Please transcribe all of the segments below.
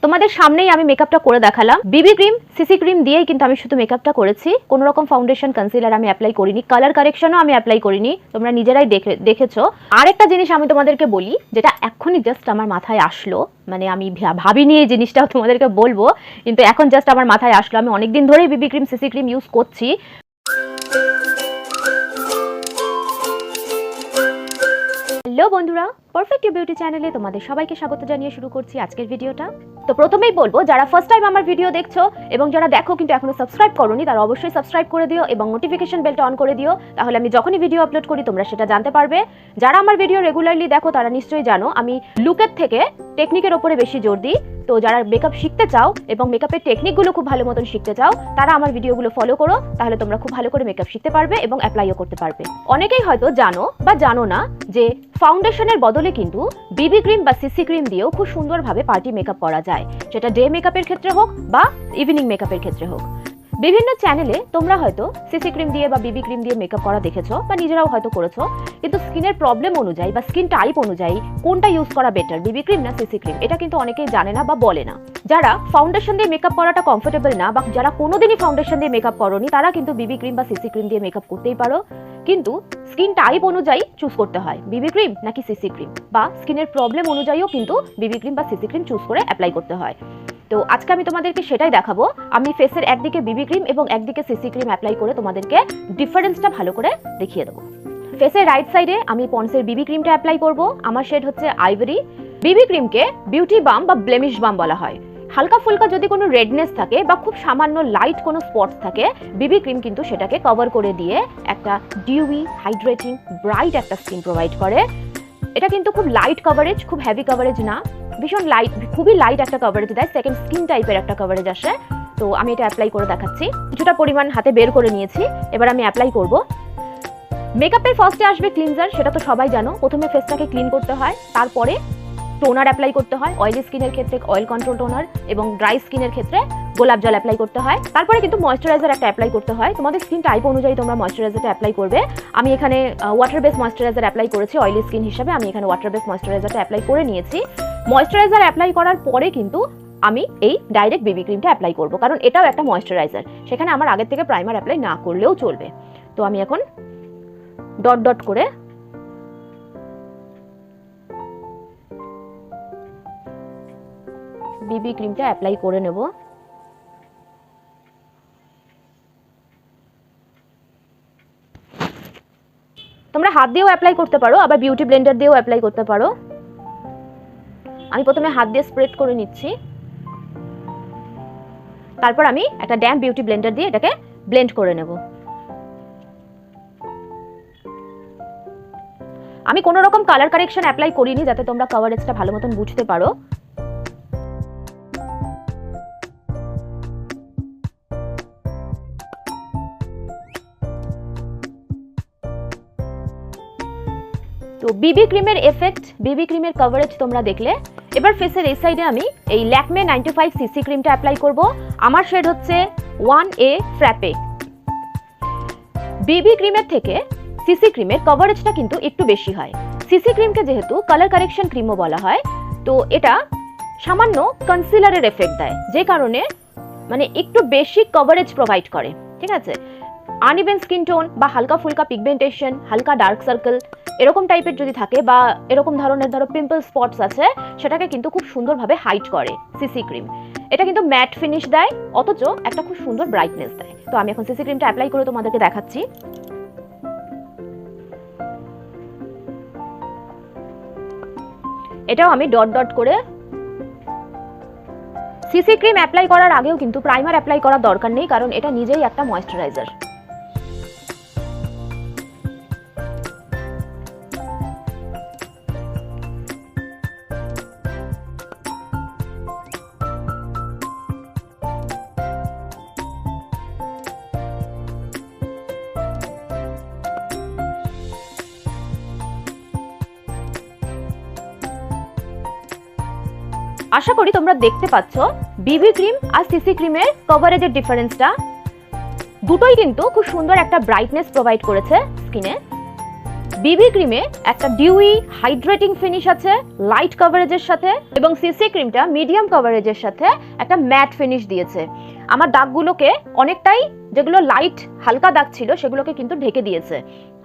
তোমাদের সামনেই আমি মেকআপটা করে দেখালাম। বিবি ক্রিম, সিসি ক্রিম দিয়েই কিন্তু আমি শুধু মেকআপটা করেছি। কোনো রকম ফাউন্ডেশন, কনসিলার আমি অ্যাপ্লাই করিনি, কালার কারেকশনও আমি অ্যাপ্লাই করিনি। তোমরা নিজেরাই দেখেছো। আরেকটা জিনিস আমি তোমাদেরকে বলি, যেটা এখনই জাস্ট আমার মাথায় আসলো, মানে আমি ভাবিনি এই জিনিসটাও তোমাদেরকে বলবো, কিন্তু এখন জাস্ট আমার মাথায় আসলো। আমি অনেকদিন ধরেই বিবি ক্রিম, সিসি ক্রিম ইউজ করছি। হ্যালো বন্ধুরা, পারফেক্ট বিউটি চ্যানেলে তোমাদের সবাইকে স্বাগত জানিয়ে শুরু করছি আজকের ভিডিওটা। তো প্রথমেই বলবো, যারা ফার্স্ট টাইম আমার ভিডিও দেখছো এবং যারা দেখো কিন্তু এখনো সাবস্ক্রাইব করোনি, তারা অবশ্যই সাবস্ক্রাইব করে দিও এবং নোটিফিকেশন বেলটা অন করে দিও, তাহলে আমি যখনই ভিডিও আপলোড করি তোমরা সেটা জানতে পারবে। যারা আমার ভিডিও রেগুলারলি দেখো তারা নিশ্চয়ই জানো আমি লুকের থেকে টেকনিকের ওপরে বেশি জোর দিই। তো যারা মেকআপ শিখতে চাও এবং মেকআপের টেকনিকগুলো খুব ভালো মতন শিখতে চাও, তারা আমার ভিডিওগুলো ফলো করো, তাহলে তোমরা খুব ভালো করে মেকআপ শিখতে পারবে এবং অ্যাপ্লাইও করতে পারবে। অনেকেই হয়তো জানো বা জানো না যে ফাউন্ডেশনের বদলে কিন্তু বিবি ক্রিম বা সিসি ক্রিম দিয়েও খুব সুন্দরভাবে পার্টি মেকআপ করা যায়, সেটা ডে মেকআপের ক্ষেত্রে হোক বা ইভিনিং মেকআপের ক্ষেত্রে হোক। বিভিন্ন চ্যানেলে তোমরা হয়তো সিসি ক্রিম দিয়ে বা বিবি ক্রিম দিয়ে মেকআপ করা দেখেছো বা নিজেরাও হয়তো করেছো, কিন্তু স্কিনের প্রবলেম অনুযায়ী বা স্কিন টাইপ অনুযায়ী কোনটা ইউজ করা বেটার, বিবি ক্রিম না সিসি ক্রিম, এটা কিন্তু অনেকেই জানে না বা বলে না। যারা ফাউন্ডেশন দিয়ে মেকআপ করাটা কমফোর্টেবল না বা যারা কোনোদিনই ফাউন্ডেশন দিয়ে মেকআপ করোনি, তারা কিন্তু বিবি ক্রিম বা সিসি ক্রিম দিয়ে মেকআপ করতেই পারো, কিন্তু স্কিন টাইপ অনুযায়ী চুজ করতে হয় বিবি ক্রিম নাকি সিসি ক্রিম, বা স্কিনের প্রবলেম অনুযায়ীও কিন্তু বিবি ক্রিম বা সিসি ক্রিম চুজ করে অ্যাপ্লাই করতে হয়। তো আজকে আমি তোমাদেরকে সেটাই দেখাবো। আমি ফেসের একদিকে বিবি ক্রিম এবং একদিকে সিসি ক্রিম অ্যাপ্লাই করে তোমাদেরকে ডিফারেন্সটা ভালো করে দেখিয়ে দেবো। ফেসের রাইট সাইডে আমি পন্ডসের বিবি ক্রিমটা অ্যাপ্লাই করব। আমার শেড হচ্ছে আইভরি। বিবি ক্রিমকে বিউটি বাম বা ব্লেমিশ বাম বলা হয়। হালকা ফুলকা যদি কোনো রেডনেস থাকে বা খুব সামান্য লাইট কোনো স্পটস থাকে, বিবি ক্রিম কিন্তু সেটাকে কভার করে দিয়ে একটা ডিউই, হাইড্রেটিং, ব্রাইট একটা স্কিন প্রোভাইড করে। এটা কিন্তু খুব লাইট কভারেজ, খুব হেভি কভারেজ না, ভীষণ লাইট, খুবই লাইট একটা কভারেজ দেয়, সেকেন্ড স্কিন টাইপের একটা কভারেজ আসে। তো আমি এটা অ্যাপ্লাই করে দেখাচ্ছি। কিছুটা পরিমাণ হাতে বের করে নিয়েছি, এবার আমি অ্যাপ্লাই করব। মেকআপের ফার্স্টে আসবে ক্লিনজার, সেটা তো সবাই জানো। প্রথমে ফেসটাকে ক্লিন করতে হয়, তারপরে টোনার অ্যাপ্লাই করতে হয়। অয়েলি স্কিনের ক্ষেত্রে অয়েল কন্ট্রোল টোনার এবং ড্রাই স্কিনের ক্ষেত্রে গোলাপ জল অ্যাপ্লাই করতে হয়। তারপরে কিন্তু ময়েশ্চারাইজার একটা অ্যাপ্লাই করতে হয়। তোমাদের স্কিন টাইপ অনুযায়ী তোমরা ময়েশ্চারাইজারটা অ্যাপ্লাই করবে। আমি এখানে ওয়াটার বেস ময়েশ্চারাইজার অ্যাপ্লাই করেছি অয়েলি স্কিন হিসাবে। আমি এখানে ওয়াটার বেস ময়েশ্চারাইজারটা অ্যাপ্লাই করে নিয়েছি। ময়েশ্চারাইজার অ্যাপ্লাই করার পরে কিন্তু আমি এই ডাইরেক্ট বিবি ক্রিমটা অ্যাপ্লাই করব, কারণ এটাও একটা ময়েশ্চারাইজার, সেখানে আমার আগের থেকে প্রাইমার অ্যাপ্লাই না করলেও চলবে। তো আমি এখন ডট ডট করে বিবি ক্রিমটা অ্যাপ্লাই করে নেব। তোমরা হাত দিয়েও অ্যাপ্লাই করতে পারো, আবার বিউটি ব্লেন্ডার দিয়েও অ্যাপ্লাই করতে পারো। আমি প্রথমে হাত দিয়ে স্প্রেড করে নিচ্ছি, তারপর আমি একটা ড্যাম্প বিউটি ব্লেন্ডার দিয়ে এটাকে ব্লেন্ড করে নেব। আমি কোনো রকম কালার কারেকশন অ্যাপ্লাই করিনি, যাতে তোমরা কভারেজটা ভালো মতন বুঝতে পারো। তো বিবি ক্রিমের এফেক্ট, বিবি ক্রিমের কভারেজ তোমরা দেখলে। এবার ফেসের এই সাইডে আমি এই ল্যাকমে 95 সিসি ক্রিমটা অ্যাপ্লাই করব। আমার শেড হচ্ছে 1A ফ্র্যাপে। বিবি ক্রিমের থেকে সিসি ক্রিমের কভারেজটা কিন্তু একটু বেশি হয়। সিসি ক্রিমকে যেহেতু কালার কারেকশন ক্রিমও বলা হয়, তো এটা সামান্য কনসিলারের এফেক্ট দেয়, যে কারণে মানে একটু বেশি কভারেজ প্রোভাইড করে। ঠিক আছে, আনইভেন স্কিন টোন বা হালকা ফুলকা পিগমেন্টেশন, হালকা ডার্ক সার্কেল এরকম টাইপের যদি থাকে বা এরকম ধরনের পিম্পল স্পটস আছে, সেটাকে কিন্তু খুব সুন্দরভাবে হাইড করে সিসি ক্রিম। এটা কিন্তু ম্যাট ফিনিশ দেয়, অথচ একটা খুব সুন্দর ব্রাইটনেস দেয়। তো আমি এখন সিসি ক্রিমটা অ্যাপ্লাই করে তোমাদেরকে দেখাচ্ছি। এটাও আমি ডট ডট করে। সিসি ক্রিম অ্যাপ্লাই করার আগেও কিন্তু প্রাইমার অ্যাপ্লাই করার দরকার নেই, কারণ এটা নিজেই একটা ময়েশ্চারাইজার। আশা করি তোমরা দেখতে পাচ্ছ বিবি ক্রিম আর সিসি ক্রিমের কভারেজের ডিফারেন্সটা। দুটোই কিন্তু খুব সুন্দর একটা ব্রাইটনেস প্রোভাইড করেছে স্কিনে। বিবি ক্রিমে একটা ডিউই হাইড্রেটিং ফিনিশ আছে লাইট কভারেজের সাথে, এবং সিসি ক্রিমটা মিডিয়াম কভারেজের সাথে একটা ম্যাট ফিনিশ দিয়েছে। আমার দাগগুলোকে অনেকটাই, যেগুলো লাইট হালকা দাগ ছিল সেগুলোকে কিন্তু ঢেকে দিয়েছে।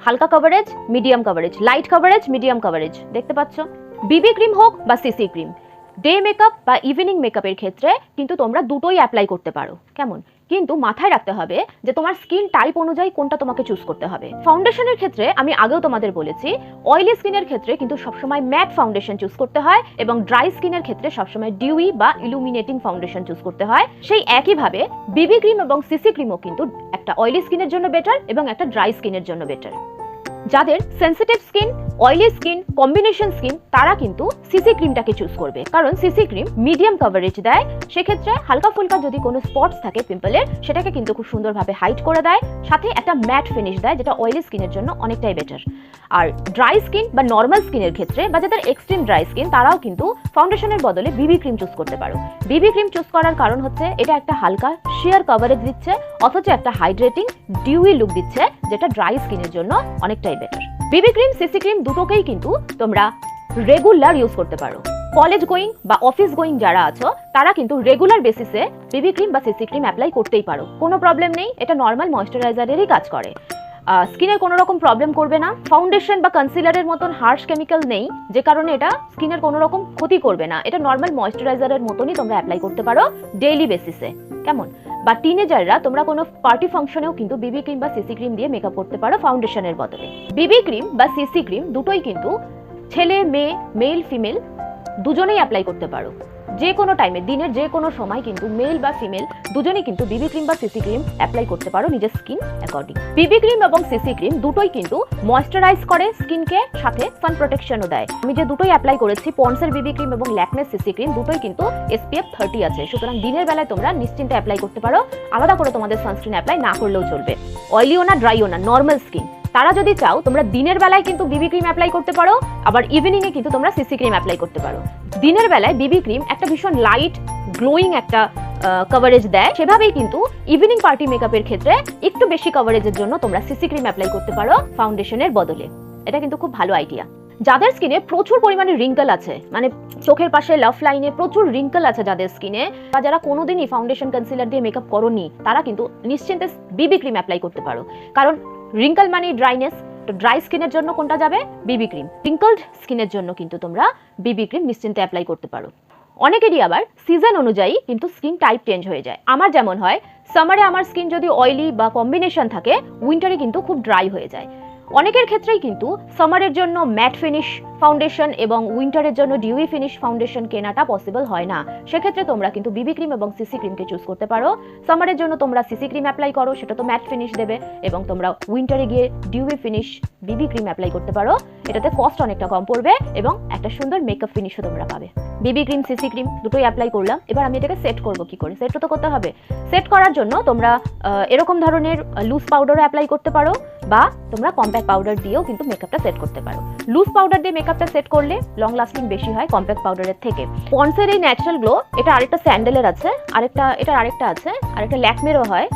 হালকা coverage, medium coverage, light coverage, medium coverage, দেখতে পাচ্ছ? বিবি ক্রিম হোক বা সিসি ক্রিম, ডে মেকআপ বা ইভিনিং মেকআপের ক্ষেত্রে কিন্তু তোমরা দুটোই অ্যাপ্লাই করতে পারো। কেমন? কিন্তু মাথায় রাখতে হবে যে তোমার স্কিন টাইপ অনুযায়ী কোনটা তোমাকে চুজ করতে হবে। ফাউন্ডেশনের ক্ষেত্রে আমি আগেও তোমাদের বলেছি, অয়েলি স্কিনের ক্ষেত্রে কিন্তু সবসময় ম্যাট ফাউন্ডেশন চুজ করতে হয়, এবং ড্রাই স্কিনের ক্ষেত্রে সবসময় ডিউই বা ইলুমিনেটিং ফাউন্ডেশন চুজ করতে হয়। সেই একইভাবে বিবি ক্রিম এবং সিসি ক্রিমও কিন্তু একটা অয়েলি স্কিনের জন্য বেটার এবং একটা ড্রাই স্কিনের জন্য বেটার। যাদের sensitive skin, oily skin, combination skin, তারা কিন্তু সিসি ক্রিমটাকে চুজ করবে, কারণ সিসি ক্রিম মিডিয়াম কভারেজ দেয়। সেক্ষেত্রে হালকা ফুলকা যদি কোনো স্পটস থাকে পিম্পলের, সেটাকে কিন্তু খুব সুন্দরভাবে হাইড করে দেয়, সাথে একটা ম্যাট ফিনিশ দেয়, যেটা অয়েলি স্কিনের জন্য অনেকটাই বেটার। আর ড্রাই স্কিন বা নর্মাল স্কিনের ক্ষেত্রে, বা যাদের এক্সট্রিম ড্রাই স্কিন, তারাও কিন্তু ফাউন্ডেশনের বদলে বিবি ক্রিম চুজ করতে পারো। বিবি ক্রিম চুজ করার কারণ হচ্ছে এটা একটা হালকা শিয়ার কভারেজ দিচ্ছে, অথচ একটা হাইড্রেটিং ডিউই লুক দিচ্ছে, যেটা ড্রাই স্কিনের জন্য অনেকটাই বেটার। বিবি ক্রিম, সিসি ক্রিম দুটোকেই কিন্তু তোমরা রেগুলার ইউজ করতে পারো। কলেজ গোয়িং বা অফিস গোয়িং যারা আছো, তারা কিন্তু রেগুলার বেসিসে বিবি ক্রিম বা সিসি ক্রিম অ্যাপ্লাই করতেই পারো, কোনো প্রবলেম নেই। এটা নর্মাল ময়েশ্চারাইজারেরই কাজ করে, স্কিনের কোনো রকম প্রবলেম করবে না। ফাউন্ডেশন বা কনসিলারের মতন হার্শ কেমিক্যাল নেই, যে কারণে এটা স্কিনের কোনো রকম ক্ষতি করবে না। এটা নর্মাল ময়েশ্চারাইজারের মতনই তোমরা অ্যাপ্লাই করতে পারো ডেইলি বেসিসে। কেমন? বা টিনেজাররা তোমরা কোনো পার্টি ফাংশনেও কিন্তু বিবি ক্রিম বা সিসি ক্রিম দিয়ে মেকআপ করতে পারো ফাউন্ডেশনের বদলে। বিবি ক্রিম বা সিসি ক্রিম দুটোই কিন্তু ছেলে মেয়ে, মেল ফিমেল দুজনেই অ্যাপ্লাই করতে পারো। যে কোনো টাইমে, দিনের যে কোনো সময় কিন্তু মেল বা ফিমেল দুজনেই কিন্তু বিবি ক্রিম বা সিসি ক্রিম অ্যাপ্লাই করতে পারো নিজের স্কিন অ্যাকর্ডিং। বিবি ক্রিম এবং সিসি ক্রিম দুটোই কিন্তু ময়েশ্চারাইজ করে স্কিনকে, সাথে সান প্রোটেকশনও দেয়। আমি যে দুটোই অ্যাপ্লাই করেছি, পন্ডসের বিবি ক্রিম এবং ল্যাকমের সিসি ক্রিম, দুটোই কিন্তু SPF 30 আছে। সুতরাং দিনের বেলায় তোমরা নিশ্চিন্তে অ্যাপ্লাই করতে পারো, আলাদা করে তোমাদের সানস্ক্রিন অ্যাপ্লাই না করলেও চলবে। অয়েলিও না, ড্রাইও না, নর্মাল স্কিন, তারা যদি চাও তোমরা দিনের বেলায় কিন্তু বিবি ক্রিম অ্যাপ্লাই করতে পারো, আবার ইভিনিং এ কিন্তু তোমরা সিসি ক্রিম অ্যাপ্লাই করতে পারো। দিনের বেলায় বিবি ক্রিম একটা ভীষণ লাইট গ্লোয়িং একটা কভারেজ দেয়, সেভাবেই কিন্তু ইভিনিং পার্টি মেকআপের ক্ষেত্রে একটু বেশি কভারেজের জন্য তোমরা সিসি ক্রিম অ্যাপ্লাই করতে পারো ফাউন্ডেশনের বদলে। এটা কিন্তু খুব ভালো আইডিয়া। যাদের স্কিনে প্রচুর পরিমাণে রিঙ্কেল আছে, মানে চোখের পাশে লাভ লাইনে প্রচুর রিঙ্কেল আছে যাদের স্কিনে, বা যারা কোনোদিনই ফাউন্ডেশন কনসিলার দিয়ে মেকআপ করোনি, তারা কিন্তু নিশ্চিন্তে বিবি ক্রিম অ্যাপ্লাই করতে পারো। কারণ রিঙ্কেল মানে ড্রাইনেস, তো ড্রাই স্কিনের জন্য কোনটা যাবে? বিবি ক্রিম। রিঙ্কলড স্কিনের জন্য কিন্তু তোমরা বিবি ক্রিম নিশ্চিন্তে অ্যাপ্লাই করতে পারো। অনেকেরই আবার সিজন অনুযায়ী কিন্তু স্কিন টাইপ চেঞ্জ হয়ে যায়। আমার যেমন হয়, সামারে আমার স্কিন যদি অয়েলি বা কম্বিনেশন থাকে, উইন্টারে কিন্তু খুব ড্রাই হয়ে যায়। অনেকের ক্ষেত্রেই কিন্তু সামারের জন্য ম্যাট ফিনিশ ফাউন্ডেশন এবং উইন্টারের জন্য ডিউই ফিনিশ ফাউন্ডেশন কেনাটা পসিবল হয় না। সেক্ষেত্রে তোমরা কিন্তু বিবি ক্রিম এবং সিসি ক্রিমকে চুজ করতে পারো। সামারের জন্য তোমরা সিসি ক্রিম অ্যাপ্লাই করো, সেটা তো ম্যাট ফিনিশ দেবে, এবং তোমরা উইন্টারে গিয়ে ডিউই ফিনিশ বিবি ক্রিম অ্যাপ্লাই করতে পারো। এটাতে কস্ট অনেকটা কম পড়বে এবং একটা সুন্দর মেকআপ ফিনিশও তোমরা পাবে। বিবি ক্রিম, সিসি ক্রিম দুটোই অ্যাপ্লাই করলাম। এবার আমি এটাকে সেট করবো কি করে? সেট তো করতে হবে। সেট করার জন্য তোমরা এরকম ধরনের লুজ পাউডারও অ্যাপ্লাই করতে পারো, বা তোমরা কম্প্যাক্ট পাউডার দিয়েও কিন্তু মেকআপটা সেট করতে পারো। লুজ পাউডার দিয়ে মেকআপটা সেট করলে লং লাস্টিং বেশি হয় কম্প্যাক্ট পাউডারের থেকে। পন্ডসের এই ন্যাচারাল গ্লো, এটা আরেকটা স্যান্ডেলের আছে, এটার আরেকটা আছে, আরেকটা ল্যাকমেরও হয়,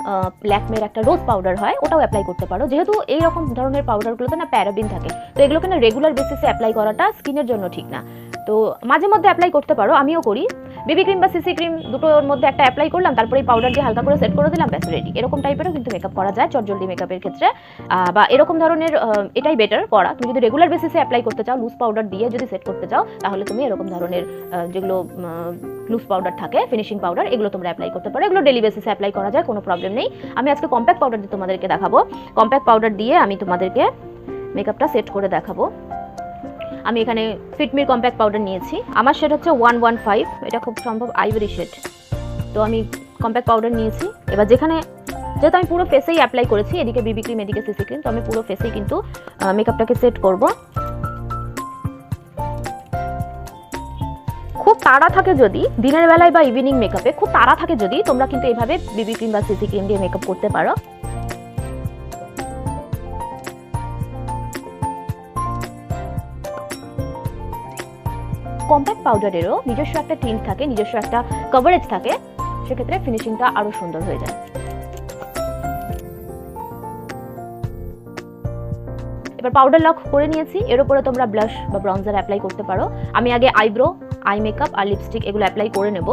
ল্যাকমের একটা রোজ পাউডার হয়, ওটাও অ্যাপ্লাই করতে পারো। যেহেতু এই রকম ধরনের পাউডারগুলোতে না প্যারাবিন থাকে, তো এগুলোকে না রেগুলার বেসিসে অ্যাপ্লাই করাটা স্কিনের জন্য ঠিক না। তো মাঝে মধ্যে অ্যাপ্লাই করতে পারো, আমিও করি। বিবি ক্রিম বা সিসি ক্রিম দুটোর মধ্যে একটা অ্যাপ্লাই করলাম, তারপরে এই পাউডার দিয়ে হালকা করে সেট করে দিলাম, ব্যাস রেডি। এরকম টাইপেরও কিন্তু মেকআপ করা যায় চটজলদি মেকআপের ক্ষেত্রে, বা এরকম ধরনের এটাই বেটার করা। তুমি যদি রেগুলার বেসিসে অ্যাপ্লাই করতে চাও, লুজ পাউডার দিয়ে যদি সেট করতে চাও, তাহলে তুমি এরকম ধরনের যেগুলো লুজ পাউডার থাকে, ফিনিশিং পাউডার, এগুলো তোমরা অ্যাপ্লাই করতে পারো। এগুলো ডেলি বেসিসে অ্যাপ্লাই করা যায়, কোনো প্রবলেম নেই। আমি আজকে কম্প্যাক্ট পাউডার দিয়ে তোমাদেরকে দেখাবো। কম্প্যাক্ট পাউডার দিয়ে আমি তোমাদেরকে মেকআপটা সেট করে দেখাবো। আমি এখানে ফিটমির কম্প্যাক্ট পাউডার নিয়েছি, আমার শেড হচ্ছে 115, এটা খুব সম্ভব আইভরি শেড। তো আমি কম্প্যাক্ট পাউডার নিয়েছি। এবার যেহেতু আমি পুরো ফেসেই অ্যাপ্লাই করেছি, এদিকে বিবি ক্রিম এদিকে সিসি ক্রিম, তো আমি পুরো ফেসেই কিন্তু মেকআপটাকে সেট করব। খুব তাড়া থাকে যদি দিনের বেলায় বা ইভিনিং মেকআপে খুব তাড়া থাকে যদি, তোমরা কিন্তু এইভাবে বিবি ক্রিম বা সিসি ক্রিম দিয়ে মেকআপ করতে পারো। কম্প্যাক্ট পাউডারেরও নিজস্ব একটা টিন্ট থাকে, নিজস্ব একটা কভারেজ থাকে, সেক্ষেত্রে ফিনিশিংটা আরো সুন্দর হয়ে যায়। এবার পাউডার লক করে নিয়েছি, এর উপরে তোমরা ব্লাশ বা ব্রঞ্জার অ্যাপ্লাই করতে পারো। আমি আগে আইব্রো, আই মেকআপ আর লিপস্টিক এগুলো অ্যাপ্লাই করে নেব।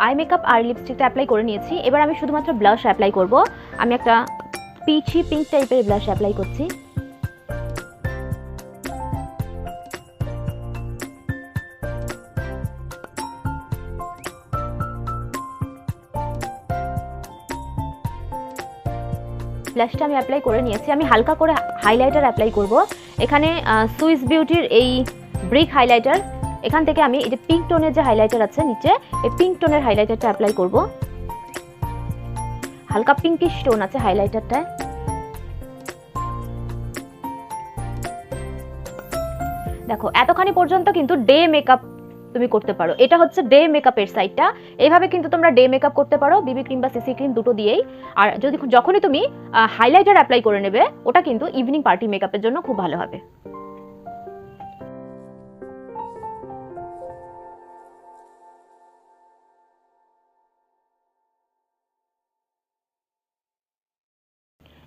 আই মেকআপ আর লিপস্টিকটা অ্যাপ্লাই করে নিয়েছি, এবার আমি শুধুমাত্র ব্লাশ অ্যাপ্লাই করব। আমি একটা পিচি পিঙ্ক টাইপের ব্লাশ অ্যাপ্লাই করছি। ব্লাশটা আমি অ্যাপ্লাই করে নিয়েছি। আমি হালকা করে হাইলাইটার অ্যাপ্লাই করব। এখানে সুইস বিউটির এই ব্রিক হাইলাইটার, এখান থেকে আমি এই যে পিঙ্ক টোনের যে হাইলাইটার আছে নিচে, এই পিঙ্ক টোনের হাইলাইটারটা অ্যাপ্লাই করব। হালকা পিঙ্কিশ টোন আছে হাইলাইটারটায়। দেখো এতখানি পর্যন্ত কিন্তু ডে মেকআপ তুমি করতে পারো। এটা হচ্ছে ডে মেকআপের সাইডটা। এইভাবে কিন্তু তোমরা ডে মেকআপ করতে পারো বিবি ক্রিম বা সিসি ক্রিম দুটো দিয়েই। আর যখনই তুমি হাইলাইটার অ্যাপ্লাই করে নেবে, ওটা কিন্তু ইভিনিং পার্টি মেকআপের জন্য খুব ভালো হবে।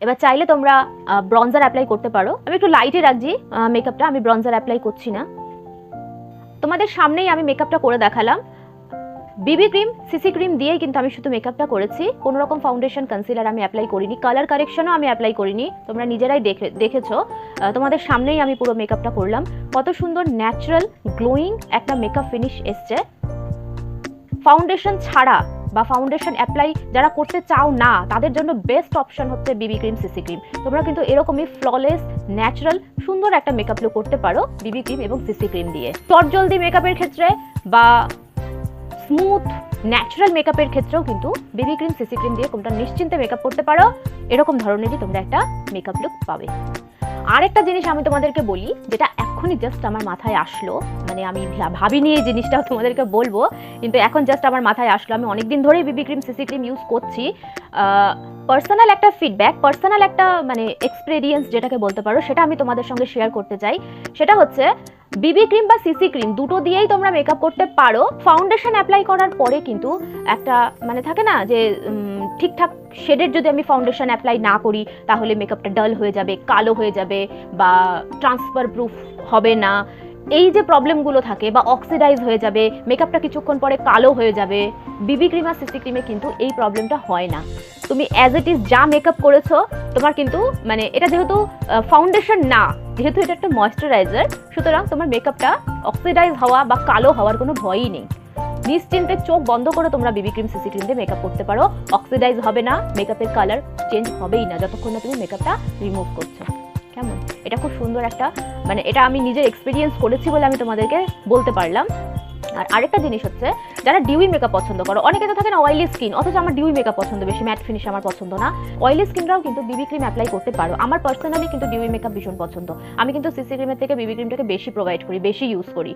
এবার চাইলে তোমরা ব্রঞ্জার অ্যাপ্লাই করতে পারো। আমি একটু লাইটে রাখছি মেকআপটা, আমি ব্রঞ্জার অ্যাপ্লাই করছি না। তোমাদের সামনেই আমি মেকআপটা করে দেখালাম। বিবি ক্রিম সিসি ক্রিম দিয়েই কিন্তু আমি শুধু মেকআপটা করেছি, কোনো রকম ফাউন্ডেশন কনসিলার আমি অ্যাপ্লাই করিনি, কালার কারেকশনও আমি অ্যাপ্লাই করিনি। তোমরা নিজেরাই দেখেছো, তোমাদের সামনেই আমি পুরো মেকআপটা করলাম। কত সুন্দর ন্যাচারাল গ্লোয়িং একটা মেকআপ ফিনিশ এসছে। ফাউন্ডেশন ছাড়া বা ফাউন্ডেশন অ্যাপ্লাই যারা করতে চাও না, তাদের জন্য বেস্ট অপশন হচ্ছে বিবি ক্রিম সিসি ক্রিম। তোমরা কিন্তু এরকমই ফ্ললেস ন্যাচারাল সুন্দর একটা মেকআপ লুক করতে পারো বিবি ক্রিম এবং সিসি ক্রিম দিয়ে। চটজলদি মেকআপের ক্ষেত্রে বা স্মুথ ন্যাচারাল মেকআপের ক্ষেত্রেও কিন্তু বিবি ক্রিম সিসি ক্রিম দিয়ে তোমরা নিশ্চিন্তে মেকআপ করতে পারো। এরকম ধরনেরই তোমরা একটা মেকআপ লুক পাবে। আরেকটা জিনিস আমি তোমাদেরকে বলি, যেটা এখনই জাস্ট আমার মাথায় আসলো, মানে আমি ভাবিনি এই জিনিসটা তোমাদেরকে বলবো, কিন্তু এখন জাস্ট আমার মাথায় আসলো। আমি অনেকদিন ধরেই বিবি ক্রিম সিসি ক্রিম ইউজ করছি। পার্সোনাল একটা ফিডব্যাক, পার্সোনাল একটা মানে এক্সপিরিয়েন্স যেটাকে বলতে পারো, সেটা আমি তোমাদের সঙ্গে শেয়ার করতে চাই। সেটা হচ্ছে বিবি ক্রিম বা সিসি ক্রিম দুটো দিয়েই তোমরা মেকআপ করতে পারো। ফাউন্ডেশন অ্যাপ্লাই করার পরে কিন্তু একটা মানে থাকে না যে ঠিকঠাক শেডের যদি আমি ফাউন্ডেশন অ্যাপ্লাই না করি, তাহলে মেকআপটা ডাল হয়ে যাবে, কালো হয়ে যাবে বা ট্রান্সফার প্রুফ হবে না, এই যে প্রবলেমগুলো থাকে, বা অক্সিডাইজ হয়ে যাবে, মেকআপটা কিছুক্ষণ পরে কালো হয়ে যাবে। বিবি ক্রিম আর সিসি ক্রিমে কিন্তু এই প্রবলেমটা হয় না। তুমি অ্যাজ ইট ইজ যা মেকআপ করেছো, তোমার কিন্তু মানে এটা যেহেতু ফাউন্ডেশন না, যেহেতু এটা একটা ময়েশ্চারাইজার, সুতরাং তোমার মেকআপটা অক্সিডাইজ হওয়া বা কালো হওয়ার কোনো ভয়ই নেই। নিশ্চিন্তে চোখ বন্ধ করে তোমরা বিবি ক্রিম সিসি ক্রিম দিয়ে মেকআপ করতে পারো। অক্সিডাইজ হবে না, মেকআপের কালার চেঞ্জ হবেই না যতক্ষণ না তুমি মেকআপটা রিমুভ করছো। কেমন? এটা খুব সুন্দর একটা মানে এটা আমি নিজের এক্সপিরিয়েন্স করেছি বলে আমি তোমাদেরকে বলতে পারলাম। আর আরেকটা জিনিস হচ্ছে, যারা ডিউই মেকআপ পছন্দ করো, অনেকে তো থাকে না অয়েলি স্কিন, অথচ আমার ডিউই মেকআপ পছন্দ বেশি, ম্যাট ফিনিশ আমার পছন্দ না। অয়েলি স্কিনরাও কিন্তু বিবি ক্রিম অ্যাপ্লাই করতে পারো। আমার পার্সোনালি কিন্তু ডিউই মেকআপ ভীষণ পছন্দ। আমি কিন্তু সিসি ক্রিমের থেকে বিবি ক্রিমটাকে বেশি প্রোভাইড করি, বেশি ইউজ করি।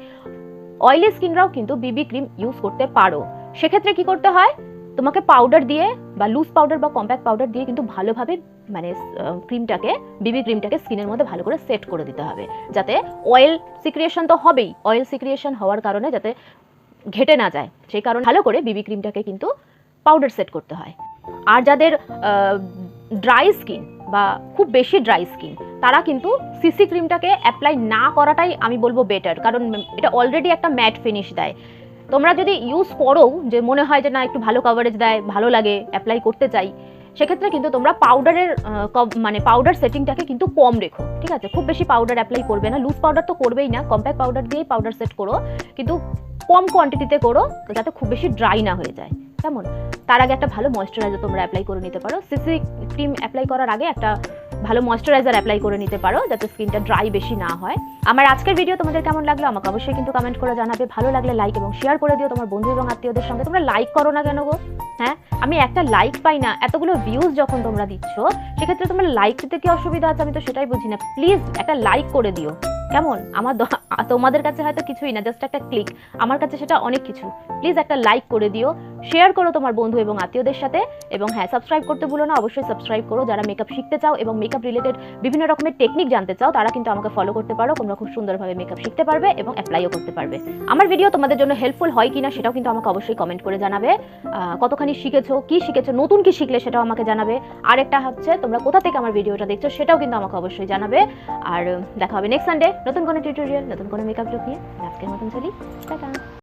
অয়েলি স্কিনরাও কিন্তু বিবি ক্রিম ইউজ করতে পারো। সেক্ষেত্রে কি করতে হয়, তোমাকে পাউডার দিয়ে বা লুজ পাউডার বা কম্প্যাক্ট পাউডার দিয়ে কিন্তু ভালোভাবে মানে ক্রিমটাকে, বিবি ক্রিমটাকে স্কিনের মধ্যে ভালো করে সেট করে দিতে হবে, যাতে অয়েল সিক্রিয়েশন তো হবেই, অয়েল সিক্রিয়েশন হওয়ার কারণে যাতে ঘেটে না যায়, সেই কারণে ভালো করে বিবি ক্রিমটাকে কিন্তু পাউডার সেট করতে হয়। আর যাদের ড্রাই স্কিন বা খুব বেশি ড্রাই স্কিন, তারা কিন্তু সিসি ক্রিমটাকে অ্যাপ্লাই না করাটাই আমি বলবো বেটার, কারণ এটা অলরেডি একটা ম্যাট ফিনিশ দেয়। তোমরা যদি ইউজ করো, যে মনে হয় যে না একটু ভালো কভারেজ দেয়, ভালো লাগে, অ্যাপ্লাই করতে চাই, সেক্ষেত্রে কিন্তু তোমরা পাউডারের মানে পাউডার সেটিংটাকে কিন্তু কম রেখো, ঠিক আছে? খুব বেশি পাউডার অ্যাপ্লাই করবে না, লুজ পাউডার তো করবেই না, কম্প্যাক্ট পাউডার দিয়েই পাউডার সেট করো, কিন্তু কম কোয়ান্টিটিতে করো, যাতে খুব বেশি ড্রাই না হয়ে যায়। কেমন? তার আগে একটা ভালো ময়েশ্চারাইজার তোমরা অ্যাপ্লাই করে নিতে পারো। সিসি ক্রিম অ্যাপ্লাই করার আগে একটা ভালো ময়েশ্চারাইজার অ্যাপ্লাই করে নিতে পারো, যাতে স্কিনটা ড্রাই বেশি না হয়। আমার আজকের ভিডিও তোমাদের কেমন লাগলো আমাকে অবশ্যই কিন্তু কমেন্ট করে জানাবে। ভালো লাগলে লাইক এবং শেয়ার করে দিও তোমার বন্ধু এবং আত্মীয়দের সঙ্গে। তোমরা লাইক করো না কেন গো? হ্যাঁ, আমি একটা লাইক পাই না, এতগুলো ভিউজ যখন তোমরা দিচ্ছ, সেক্ষেত্রে তোমরা লাইক দিতে কি অসুবিধা আছে? আমি তো সেটাই বুঝি না। প্লিজ একটা লাইক করে দিও। কেমন? আমার তোমাদের কাছে হয়তো কিছুই না, জাস্ট একটা ক্লিক, আমার কাছে সেটা অনেক কিছু। প্লিজ একটা লাইক করে দিও, শেয়ার করো তোমার বন্ধু এবং আত্মীয়দের সাথে, এবং হ্যাঁ, সাবস্ক্রাইব করতে ভুলো না, অবশ্যই সাবস্ক্রাইব করো। যারা মেকআপ শিখতে চাও এবং মেকআপ রিলেটেড বিভিন্ন রকমের টেকনিক জানতে চাও, তারা কিন্তু আমাকে ফলো করতে পারো। তোমরা খুব সুন্দরভাবে মেকআপ শিখতে পারবে এবং অ্যাপ্লাইও করতে পারবে। আমার ভিডিও তোমাদের জন্য হেল্পফুল হয় কিনা সেটাও কিন্তু আমাকে অবশ্যই কমেন্ট করে জানাবে। কতখানি শিখেছো, কি শিখেছো, নতুন কি শিখলে সেটাও আমাকে জানাবে। আর একটা হচ্ছে, তোমরা কোথা থেকে আমার ভিডিওটা দেখছো সেটাও কিন্তু আমাকে অবশ্যই জানাবে। আর দেখা হবে নেক্সট সানডে নতুন কোনো টিউটোরিয়াল, নতুন কোনো মেকআপ লুক নিয়ে। আজকের মতন চলি, টাটা।